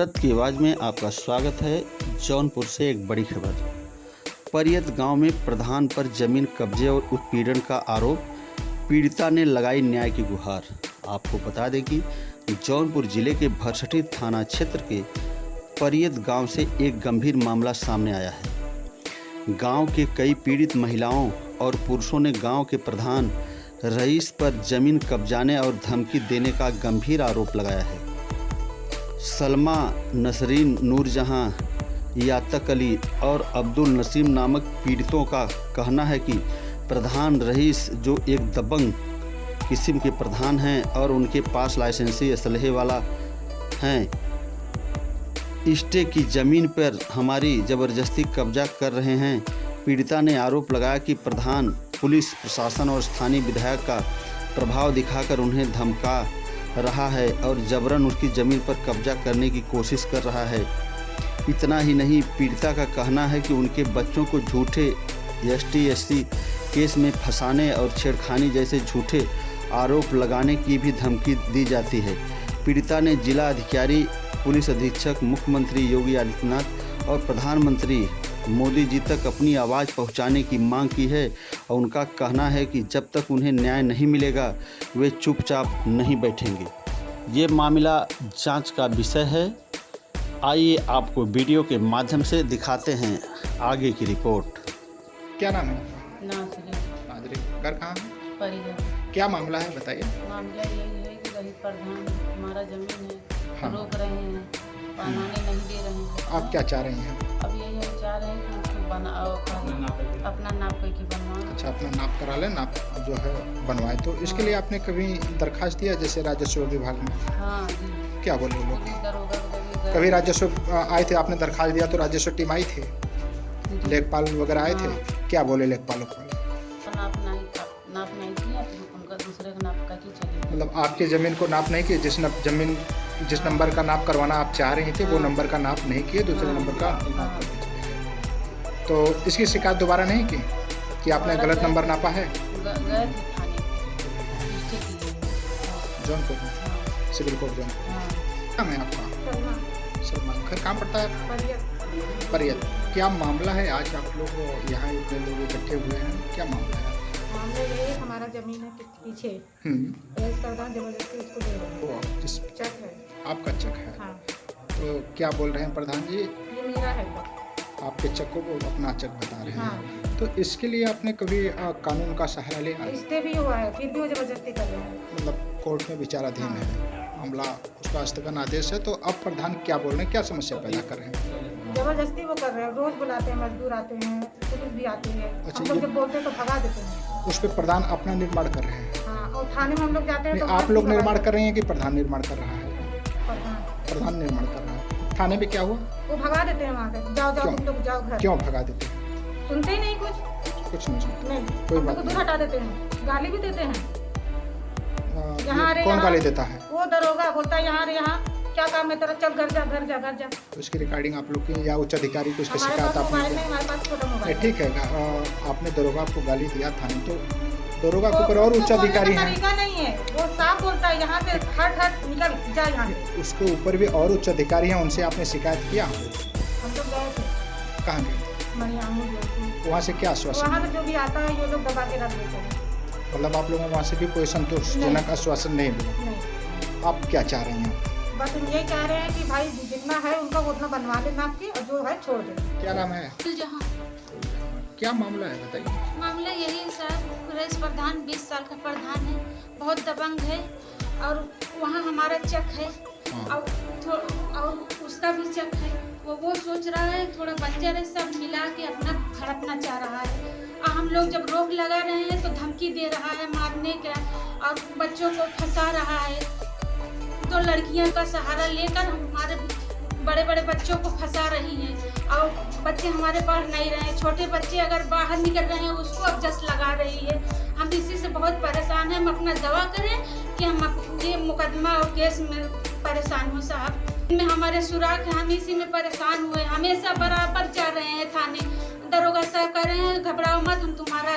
सत्य की आवाज़ में आपका स्वागत है। जौनपुर से एक बड़ी खबर। परियत गांव में प्रधान पर जमीन कब्जे और उत्पीड़न का आरोप, पीड़िता ने लगाई न्याय की गुहार। आपको बता दें कि जौनपुर जिले के भरसठी थाना क्षेत्र के परियत गांव से एक गंभीर मामला सामने आया है। गांव के कई पीड़ित महिलाओं और पुरुषों ने गांव के प्रधान रईस पर जमीन कब्जाने और धमकी देने का गंभीर आरोप लगाया है। सलमा, नसरीन, नूरजहां, यातक अली और अब्दुल नसीम नामक पीड़ितों का कहना है कि प्रधान रईस, जो एक दबंग किस्म के प्रधान हैं और उनके पास लाइसेंसी असलहे वाला हैं, इष्टे की ज़मीन पर हमारी ज़बरदस्ती कब्जा कर रहे हैं। पीड़िता ने आरोप लगाया कि प्रधान पुलिस प्रशासन और स्थानीय विधायक का प्रभाव दिखाकर उन्हें धमका रहा है और जबरन उसकी ज़मीन पर कब्जा करने की कोशिश कर रहा है। इतना ही नहीं, पीड़िता का कहना है कि उनके बच्चों को झूठे ST/SC केस में फंसाने और छेड़खानी जैसे झूठे आरोप लगाने की भी धमकी दी जाती है। पीड़िता ने जिला अधिकारी, पुलिस अधीक्षक, मुख्यमंत्री योगी आदित्यनाथ और प्रधानमंत्री मोदी जी तक अपनी आवाज़ पहुंचाने की मांग की है और उनका कहना है कि जब तक उन्हें न्याय नहीं मिलेगा वे चुपचाप नहीं बैठेंगे। ये मामला जांच का विषय है। आइए आपको वीडियो के माध्यम से दिखाते हैं आगे की रिपोर्ट। क्या नाम है? नाजरी घर कहाँ है? परिजन। क्या मामला है बताइए। मामला यही है कि रही प्रधान हमारा जमीन है, हाँ। रोक रहे हैं, बनाने नहीं दे रहे हैं। आप क्या चाह रहे हैं? अब यही हम चाह रहे हैं कि उसको अपना नाप करके बनवाएं। अच्छा, अपना नाप करा लें, नाप जो है बनवाए। तो इसके लिए आपने कभी दरखास्त दिया जैसे राजस्व विभाग में? हाँ जी। क्या बोले वो लोग? पुलिस दरोगा को कभी राजस्व आए थे, आपने दरखास्त दिया तो राजस्व टीम आई थे, लेखपाल वगैरह आए थे? क्या बोले लेखपालों को? नाप नहीं किया, उनका दूसरे का नाप करके चले। मतलब आपके ज़मीन को नाप नहीं किए, जिस नंबर का नाप करवाना आप चाह रहे थे वो नंबर का नाप नहीं किए, दूसरे नंबर का नाप करके चले गए। तो इसकी शिकायत दोबारा नहीं की कि आपने गलत नंबर नापा है? गए थे थाने जौनपुर में, सिविल कोर्ट जौनपुर। क्या है आपका? सलमान। घर कहाँ पड़ता है? परियत। क्या मामला है आज आप लोग यहाँ इतने लोग इकट्ठे हुए हैं, क्या मामला है? मामले ये हमारा जमीन है पीछे, प्रधान जबरदस्ती उसको दे रहे हैं। वो जिस चक है। आपका चक है? हाँ। तो क्या बोल रहे हैं प्रधान जी? ये मेरा है। आपके चक को वो अपना चक बता रहे हैं। हाँ। तो इसके लिए आपने कभी कानून का सहारा लिया? रिश्ते भी हुआ है, फिर भी वो जबरदस्ती कर रहे हैं। मतलब कोर्ट में विचाराधीन है मामला, उसका स्थगन आदेश है। तो अब प्रधान क्या बोल रहे हैं, क्या समस्या पैदा कर रहे हैं? जबरदस्ती वो कर रहे हैं, रोज बुलाते हैं, मजदूर आते हैं, पुलिस भी आती है। अच्छा, हम लोग जब बोलते हैं तो भगा देते हैं। उस पर प्रधान अपना निर्माण कर रहे हैं? हाँ, और थाने में हम लोग जाते हैं तो आप लोग निर्माण कर रहे हैं कि प्रधान निर्माण कर रहा है? प्रधान निर्माण कर रहा है। थाने में क्या हुआ? वो भगा देते हैं वहाँ से, जाओ तुम लोग जाओ घर। क्यों भगा देते हैं? सुनते ही नहीं कुछ नहीं सुनते। नहीं, कोई हम बात लोग को दूर हटा देते हैं, गाली भी देते हैं। कौन गाली देता है? वो दरोगा बोलता है यहाँ क्या काम है तेरा, चल घर जा घर जा घर जा। तो इसकी रिकॉर्डिंग आप लोग की या उच्च अधिकारी को इसकी हमारे शिकायत पास मोबाइल आपने? नहीं, हमारे पास छोटा मोबाइल है। ठीक है, आपने दरोगा को गाली दिया था, तो दरोगा के ऊपर और उच्च अधिकारी हैं। तरीका नहीं है, वो साफ बोलता है यहाँ से हट निकल जा यहाँ से। उसके ऊपर भी और उच्च अधिकारी हैं, उनसे आपने शिकायत किया? हम लोग गए थे। कहाँ गए? मरियाम। वहाँ से क्या आश्वासन? वहाँ से जो भी आता है ये लोग दबा के रख देते हैं। मतलब आप लोगों को वहाँ से भी कोई संतोषजनक आश्वासन नहीं मिला? नहीं। आप क्या चाह रहे हैं? बस हम ये कह रहे हैं कि भाई जितना है उनका उतना बनवा ले नाप के, और जो है छोड़ दे। क्या नाम है? जहाँ क्या मामला है बताइए। मामला यही है सर, रईस प्रधान 20 साल का प्रधान है, बहुत दबंग है और वहाँ हमारा चक है। हाँ। और उसका भी चक है। वो सोच रहा है थोड़ा बंजर है, सब मिला के अपना हड़पना चाह रहा है। और हम लोग जब रोक लगा रहे हैं तो धमकी दे रहा है मारने का, और बच्चों को फंसा रहा है। तो लड़कियों का सहारा लेकर हमारे बड़े बड़े बच्चों को फंसा रही हैं, और बच्चे हमारे पढ़ नहीं रहे हैं। छोटे बच्चे अगर बाहर निकल रहे हैं उसको अब जस लगा रही है। हम इसी से बहुत परेशान हैं। हम अपना दवा करें कि हम ये मुकदमा और केस में परेशान हो साहब। में हमारे सुराग हैं, हम इसी में परेशान हुए, हमेशा बराबर जा रहे हैं थाने। दरोगा साहब कह रहे हैं घबराओ मत, हम तुम्हारा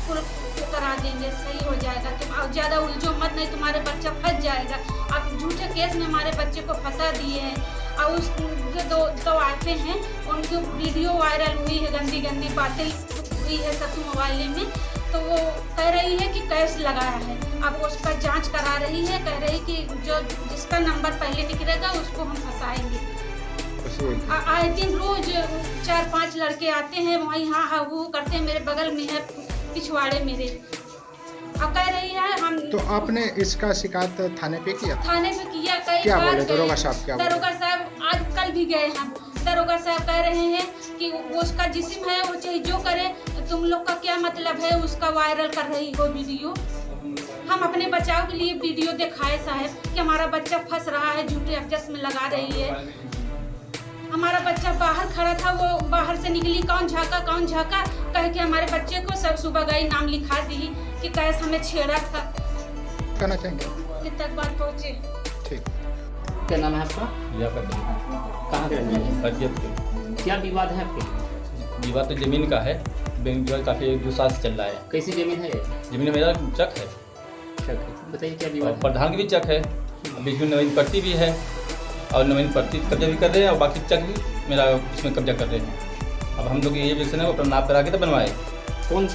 करा देंगे, सही हो जाएगा, तुम और ज़्यादा उलझो मत, नहीं तुम्हारे बच्चा फंस जाएगा। आप झूठे केस में हमारे बच्चे को फंसा दिए हैं उस जो दो आते हैं उनकी वीडियो वायरल हुई है, गंदी गंदी बातें हुई है सबके मोबाइल में। तो वो कह रही है कि कैश लगाया है, अब उसका जांच करा रही है। कह रही कि जो जिसका नंबर पहले निकलेगा उसको हम फंसाएंगे। आए दिन रोज 4-5 लड़के आते हैं, वहीं हाँ वो करते हैं। मेरे बगल में है पिछवाड़े मेरे। अब कह रही है हम। तो आपने इसका शिकायत थाने पे किया? थाने पे किया, कई क्या बार बोले दरोगा साहब? क्या बोले? दरोगा साहब आज कल भी गए हम। दरोगा साहब कह रहे हैं कि वो उसका जिस्म है, वो चाहे जो करे, तुम लोग का क्या मतलब है उसका वायरल कर रही हो वीडियो। हम अपने बचाव के लिए वीडियो दिखाए साहब कि हमारा बच्चा फंस रहा है, झूठे अफजस में लगा रही है। हमारा बच्चा बाहर खड़ा था, वो बाहर से निकली, कौन झाका कह के हमारे बच्चे को सब सुबह गई नाम लिखा दी कि कैसे हमें छेड़ा था। कहना चाहेंगे कि तक बात पहुँचे। ठीक। क्या नाम है आपका? कहाँ के रहने वाले? क्या विवाद है आपके? विवाद तो जमीन का है। बैंक जो काफ़ी 1-2 साल से चल रहा है। कैसी जमीन है ये? जमीन मेरा चक है। चक है, बताइए क्या और विवाद है? प्रधान की भी चक है, बीच में नवीन पट्टी भी है और नवीन पट्टी कब्जा भी कर रहे हैं और बाकी चक भी मेरा इसमें कब्जा कर रहे हैं। अब हम लोग ये विषय है अपना नाप करा के तो बनवाए। कौन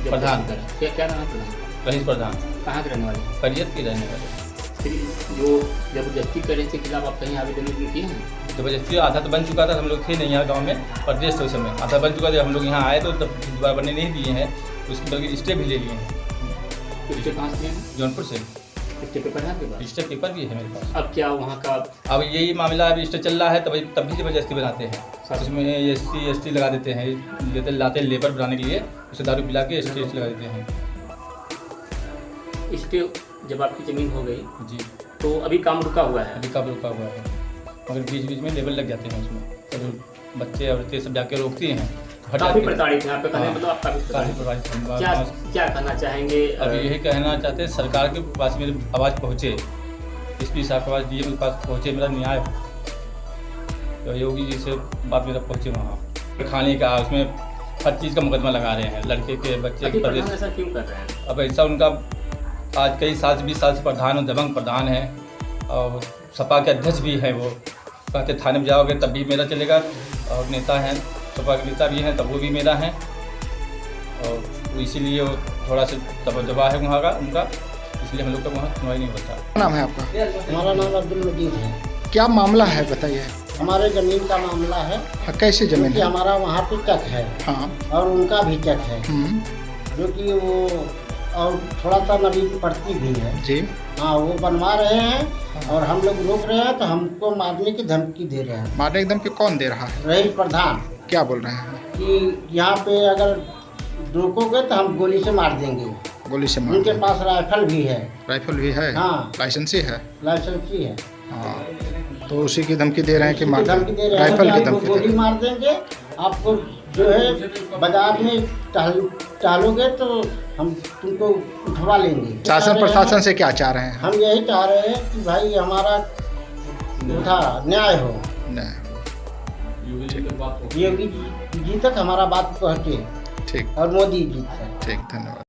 प्रधान। क्या नाम है प्रधान? रहीस प्रधान। कहाँ के रहने वाले? परियत की रहने वाले। फिर जो जबरदस्ती करने के खिलाफ आप कहीं आवेदन किए हैं? जबरदस्ती आधा तो बन चुका था, हम लोग थे नहीं यहाँ गाँव में, प्रदेश तो उस समय आधा बन चुका था। हम लोग यहाँ आए तो तब दोबारा बनने नहीं दिए हैं, उसकी बल्कि स्टे भी ले लिए हैं। तो स्टे कहाँ से हैं? जौनपुर से। स्टे पेपर है आपके पास? स्टे पेपर भी है मेरे पास। अब क्या वहाँ का? अब यही मामला अभी स्टे चल रहा है, तब भी जबरदस्ती बनाते हैं। उसमें SC लगा देते हैं, लाते हैं लेबर बनाने के लिए, उसे दारू पिला के ST लगा देते हैं। स्टे जब आपकी ज़मीन हो गई जी, तो अभी काम रुका हुआ है? अभी कब रुका हुआ है, मगर बीच में लेबर लग जाते हैं उसमें, तो बच्चे औरतें सब जाके रोकती हैं। काफ़ी प्रताड़ित हैं आपका कहने हाँ, मतलब आप काफ़ी काफ़ी प्रताड़ित हैं। प्रभावित। क्या कहना चाहेंगे? अब यही कहना चाहते हैं सरकार के पास मेरी आवाज़ पहुँचे, SP साहब के पास, DM के पास पहुँचे, मेरा न्याय तो योगी जी से बात मेरा पहुँचे वहाँ। खाने का उसमें हर चीज़ का मुकदमा लगा रहे हैं, लड़के के बच्चे के प्रदेश। ऐसा क्यों कर रहे हैं? अब ऐसा उनका आज कई साल से 20 साल से प्रधान और दबंग प्रधान है और सपा के अध्यक्ष भी हैं। वो कहते थाने में जाओगे तब भी मेरा चलेगा, और नेता हैं सपा के नेता भी हैं तब वो भी मेरा हैं, और इसीलिए वो थोड़ा सा दबदबा है वहाँ का उनका, इसलिए हम लोग का वहाँ सुनवाई नहीं होता। क्या नाम है आपका? हमारा नाम अब्दुल मजीद है। क्या मामला है बताइए? हमारे ज़मीन का मामला है। हाँ, कैसे जमीन क्योंकि है? हमारा वहाँ पे चक है। हाँ। और उनका भी चक है, जो कि वो और थोड़ा सा नवीन पड़ती भी है जी। हाँ, वो बनवा रहे हैं और हम लोग रोक रहे हैं, तो हमको मारने की धमकी दे रहे हैं। मारने एकदम कि कौन दे रहा है? रहीस प्रधान। क्या बोल रहे हैं? कि यहाँ पे अगर रोकोगे तो हम गोली से मार देंगे। गोली से मार उनके देंगे। पास राइफल भी है। राइफल भी है? हाँ। लाइसेंसी है? लाइसेंसी है। हाँ, तो उसी की धमकी दे रहे हैं कि मार धमकी दे रहे हैं राइफल कि की आपको धमकी दे गोली रहे हैं। मार देंगे। आपको जो है बाजार में टहलोगे तो हम तुमको उठवा लेंगे। शासन प्रशासन से क्या चाह रहे हैं? हम यही चाह रहे हैं कि भाई हमारा न्याय हो, योगी जी तक हमारा बात पहुँचे ठीक। और मोदी जी तक। ठीक, धन्यवाद।